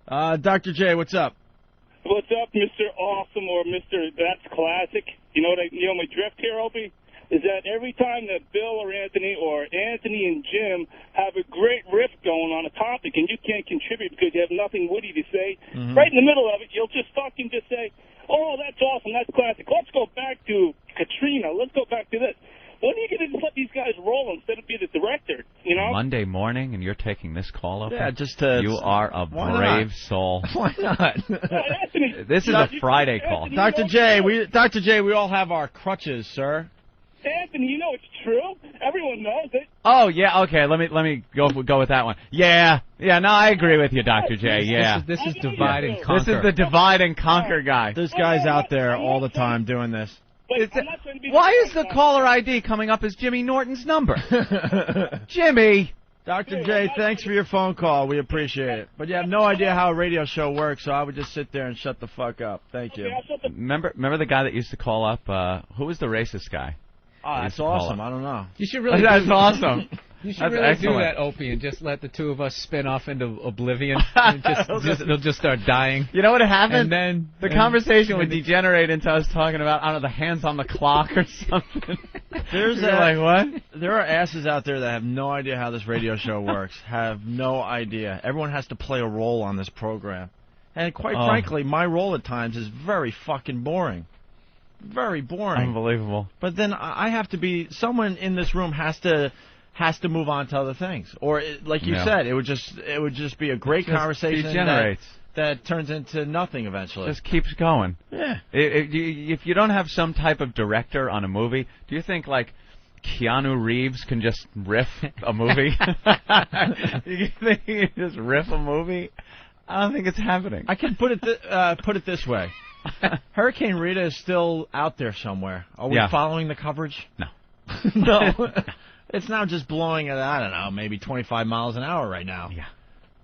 Dr. J, what's up? What's up, Mr. Awesome or Mr. That's Classic? You know my drift here, Opie? Is that every time that Bill or Anthony and Jim have a great riff going on a topic and you can't contribute because you have nothing witty to say, right in the middle of it, you'll just fucking just say, oh, that's awesome, that's classic. Let's go back to Katrina. Let's go back to this. When are you going to just let these guys roll instead of be the director, you know? Monday morning, and you're taking this call up? Yeah, just to... You are a brave soul. Why not? Anthony, This is a Friday call. Dr. J, we all have our crutches, sir. Anthony, you know it's true. Everyone knows it. Oh, yeah, okay, let me go with that one. Yeah, no, I agree with you, Dr. J, yeah. This is divide and conquer. This is the divide and conquer guy. There's guys out there all the time doing this. Why is the caller ID coming up as Jimmy Norton's number? Jimmy! Dr. J, thanks for your phone call. We appreciate it. But you have no idea how a radio show works, so I would just sit there and shut the fuck up. Thank you. Remember the guy that used to call up? Who was the racist guy? Oh, that's awesome. I don't know. You should really. That's awesome. You should really do that, Opie, and just let the two of us spin off into oblivion. And they'll just start dying. You know what happened? And then the conversation would degenerate into us talking about, I don't know, the hands on the clock or something. Like, what? There are asses out there that have no idea how this radio show works. Have no idea. Everyone has to play a role on this program. And quite frankly, my role at times is very fucking boring. Very boring. Unbelievable. But then I have to be, someone in this room has to move on to other things. Or, like you said, it would just be a great conversation that turns into nothing eventually. Just keeps going. Yeah. If you don't have some type of director on a movie, do you think, like, Keanu Reeves can just riff a movie? You think he can just riff a movie? I don't think it's happening. I can put it this way. Hurricane Rita is still out there somewhere. Are we following the coverage? No. No. It's now just blowing at, I don't know, maybe 25 miles an hour right now. Yeah.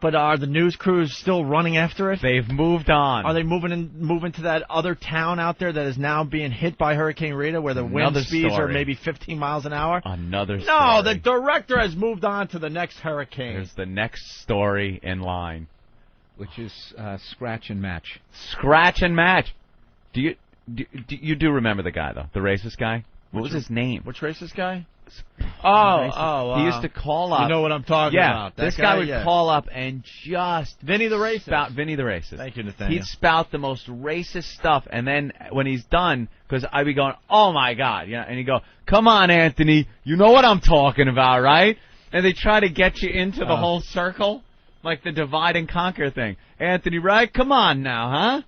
But are the news crews still running after it? They've moved on. Are they moving to that other town out there that is now being hit by Hurricane Rita where the wind speeds are maybe 15 miles an hour? Another story. No, the director has moved on to the next hurricane. There's the next story in line. Which is scratch and match. Scratch and match. Do you remember the guy, though? The racist guy? What was his name? Which racist guy? He used to call up. You know what I'm talking about. This guy would call up and just... Vinny the racist. Spout Vinny the racist. Thank you, Nathaniel. He'd spout the most racist stuff, and then when he's done, because I'd be going, oh, my God. And he'd go, come on, Anthony, you know what I'm talking about, right? And they try to get you into the whole circle, like the divide and conquer thing. Anthony, right? Come on now, huh?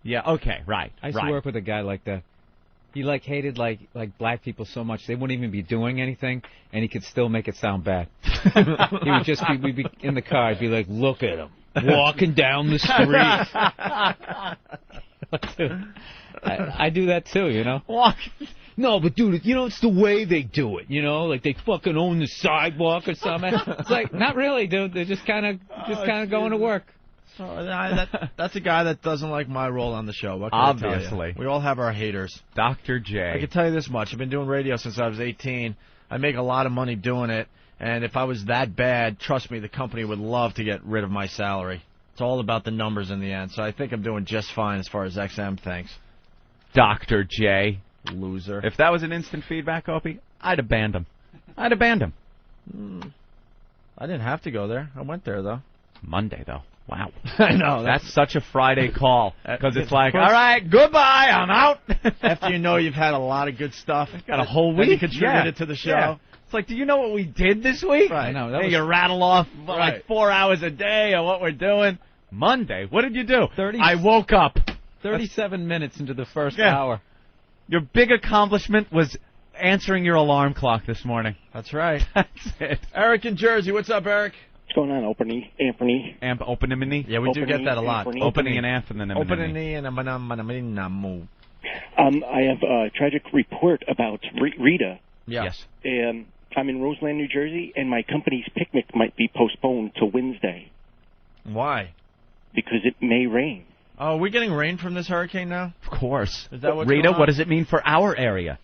Yeah, okay, right. I used to work with a guy like that. He hated like black people so much they wouldn't even be doing anything, and he could still make it sound bad. He would just we'd be in the car. I'd be like, look at him walking down the street. I do that too, you know. No, but dude, it's the way they do it, like they fucking own the sidewalk or something. It's like, not really, dude. They're just kind of going to work. So that's a guy that doesn't like my role on the show. What can Obviously. I tell you? We all have our haters. Dr. J. I can tell you this much. I've been doing radio since I was 18. I make a lot of money doing it. And if I was that bad, trust me, the company would love to get rid of my salary. It's all about the numbers in the end. So I think I'm doing just fine as far as XM thinks. Dr. J. Loser. If that was an instant feedback, Opie, I'd have banned him. I didn't have to go there. I went there, though. Monday, though. Wow. I know. That's such a Friday call. Because it's like, all right, goodbye, I'm out. After you know you've had a lot of good stuff. Got a whole week. You contributed to the show. Yeah. It's like, do you know what we did this week? Right. I know. You rattle off like 4 hours a day of what we're doing. Monday, what did you do? I woke up. 37 minutes into the first hour. Your big accomplishment was answering your alarm clock this morning. That's right. That's it. Eric in Jersey. What's up, Eric? What's going on, Anthony? Opening? Yeah, we do get that a lot. Opening and Anthony. Opening and I have a tragic report about Rita. Yes. I'm in Roseland, New Jersey, and my company's picnic might be postponed to Wednesday. Why? Because it may rain. Oh, are we getting rain from this hurricane now? Of course. Is that what's Rita, going on? what does it mean for our area?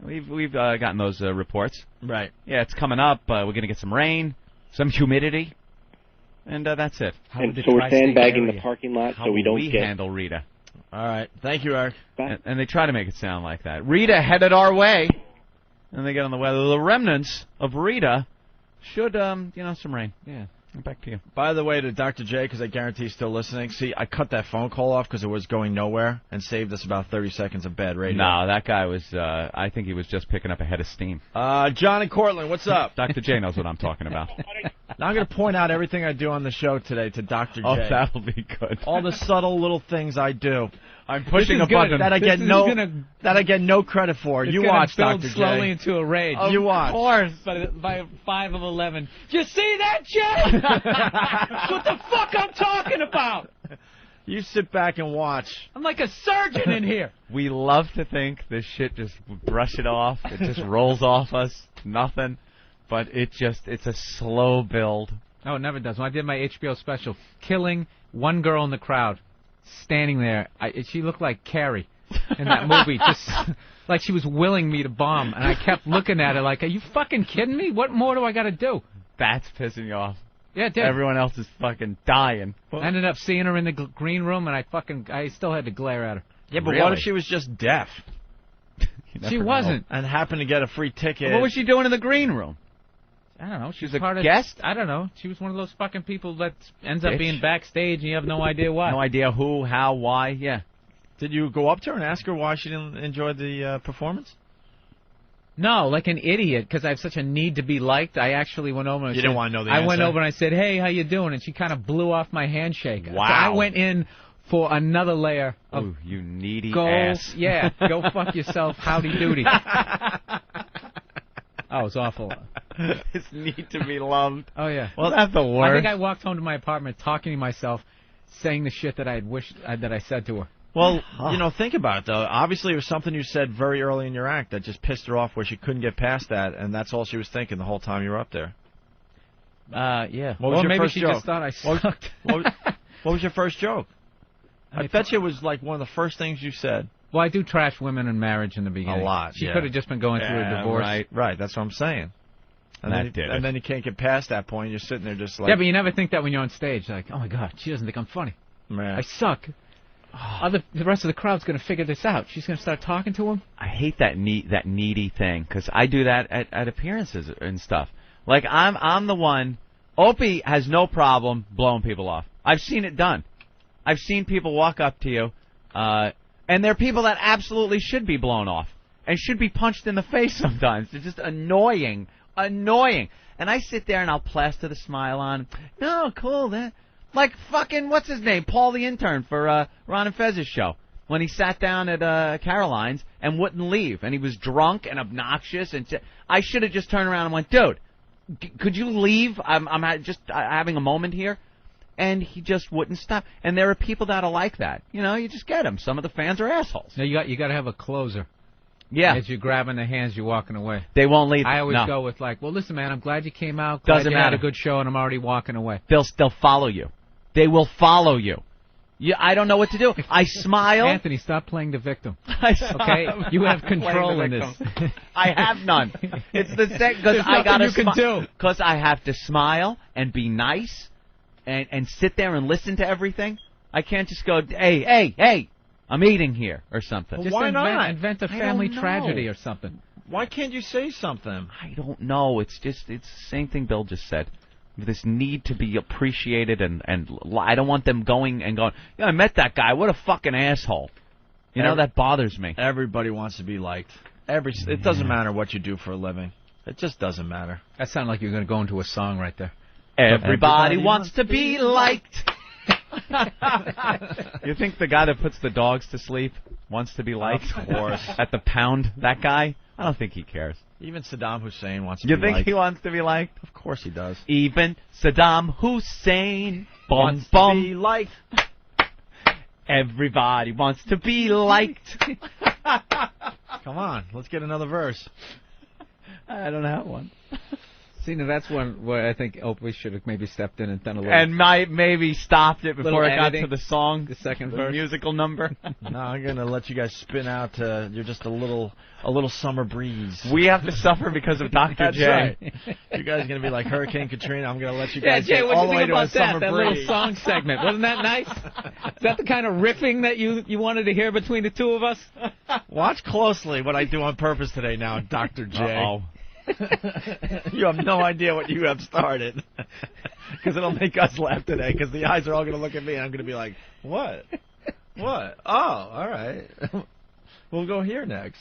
We've gotten those reports. Right. Yeah, it's coming up. We're going to get some rain, some humidity. And that's it. And so we're sandbagging the parking lot How so we will don't get... handle Rita. All right. Thank you, Eric. And they try to make it sound like that. Rita headed our way. And they get on the weather. The remnants of Rita should, some rain. Yeah. Back to you. By the way, to Dr. J, because I guarantee he's still listening, see, I cut that phone call off because it was going nowhere and saved us about 30 seconds of bad radio. No, that guy was, I think he was just picking up a head of steam. John and Cortland, what's up? Dr. J knows what I'm talking about. Now I'm going to point out everything I do on the show today to Dr. J. Oh, that'll be good. All the subtle little things I do. I'm pushing a button that I get no credit for. You watch, Dr. J. slowly into a rage. You watch. Of course, by 5 of 11. You see that, Jay? What the fuck I'm talking about? You sit back and watch. I'm like a surgeon in here. We love to think this shit just brush it off. It just rolls off us. Nothing. But it's a slow build. No, it never does. When I did my HBO special, killing one girl in the crowd, standing there, she looked like Carrie in that movie, just like she was willing me to bomb, and I kept looking at her like, are you fucking kidding me? What more do I got to do? That's pissing you off. Yeah, it did. Everyone else is fucking dying. I ended up seeing her in the green room, and I still had to glare at her. Yeah, but what if she was just deaf? She wasn't. And happened to get a free ticket. What was she doing in the green room? I don't know. She was a guest? I don't know. She was one of those fucking people that ends up being backstage and you have no idea why. No idea who, how, why, yeah. Did you go up to her and ask her why she didn't enjoy the performance? No, like an idiot, because I have such a need to be liked. I actually went over and didn't want to know the answer? I went over and I said, hey, how you doing? And she kind of blew off my handshake. Wow. So I went in for another layer of... Ooh, you needy ass. Yeah, go fuck yourself, howdy doody. Oh, it was awful. This need to be loved. Oh, yeah. Well, that's the worst. I think I walked home to my apartment talking to myself, saying the shit that I had wished that I said to her. Well, think about it, though. Obviously, it was something you said very early in your act that just pissed her off where she couldn't get past that, and that's all she was thinking the whole time you were up there. Yeah. What was your maybe first she joke? just thought I sucked. What was your first joke? I bet you it was like one of the first things you said. Well, I do trash women in marriage in the beginning. A lot, She could have just been going through a divorce. Right, that's what I'm saying. And then you can't get past that point. You're sitting there just like... Yeah, but you never think that when you're on stage. Like, oh, my God, she doesn't think I'm funny. Man. I suck. The rest of the crowd's going to figure this out. She's going to start talking to him. I hate that needy thing, because I do that at appearances and stuff. Like, I'm the one... Opie has no problem blowing people off. I've seen it done. I've seen people walk up to you, and they're people that absolutely should be blown off and should be punched in the face sometimes. They're just annoying. And I sit there and I'll plaster the smile on. No, cool. Like fucking, what's his name? Paul the intern for Ron and Fez's show. When he sat down at Caroline's and wouldn't leave. And he was drunk and obnoxious. And I should have just turned around and went, dude, could you leave? I'm just having a moment here. And he just wouldn't stop. And there are people that are like that. You just get them. Some of the fans are assholes. No, you got to have a closer. Yeah. As you're grabbing their hands, you're walking away. They won't leave. I always go with like, well, listen, man, I'm glad you came out. Doesn't you matter. had a good show, and I'm already walking away. They'll follow you. They will follow you. I don't know what to do. I smile. Anthony, stop playing the victim. Okay, you have control in this. I have none. It's the same because I got to because I have to smile and be nice and sit there and listen to everything. I can't just go, hey, I'm eating here or something. Well, Just why not? Invent a family tragedy or something. Why can't you say something? I don't know. It's the same thing Bill just said. This need to be appreciated, and I don't want them going, I met that guy. What a fucking asshole. That bothers me. Everybody wants to be liked. It doesn't matter what you do for a living. It just doesn't matter. That sounded like you were going to go into a song right there. Everybody wants to be liked. You think the guy that puts the dogs to sleep wants to be liked? Of course. At the pound, that guy? I don't think he cares. Even Saddam Hussein wants to be liked. You think he wants to be liked? Of course he does. Even Saddam Hussein wants to be liked. Everybody wants to be liked. Come on, let's get another verse. I don't have one. See, now that's one where I think Opie should have maybe stepped in and done a little. And maybe stopped it before Little it got editing. to the song, The second the verse. musical number. No, I'm gonna let you guys spin out. You're just a little summer breeze. We have to suffer because of Dr. That's J. right. You guys are gonna be like Hurricane Katrina. I'm gonna let you Yeah, guys Jay, get what all do the you way think to a about that? summer That breeze. little song segment. Wasn't that nice? Is that the kind of riffing that you wanted to hear between the two of us? Watch closely what I do on purpose today now, Dr. J. Uh-oh. You have no idea what you have started. Because it'll make us laugh today, because the eyes are all going to look at me, and I'm going to be like, what? What? Oh, all right. We'll go here next.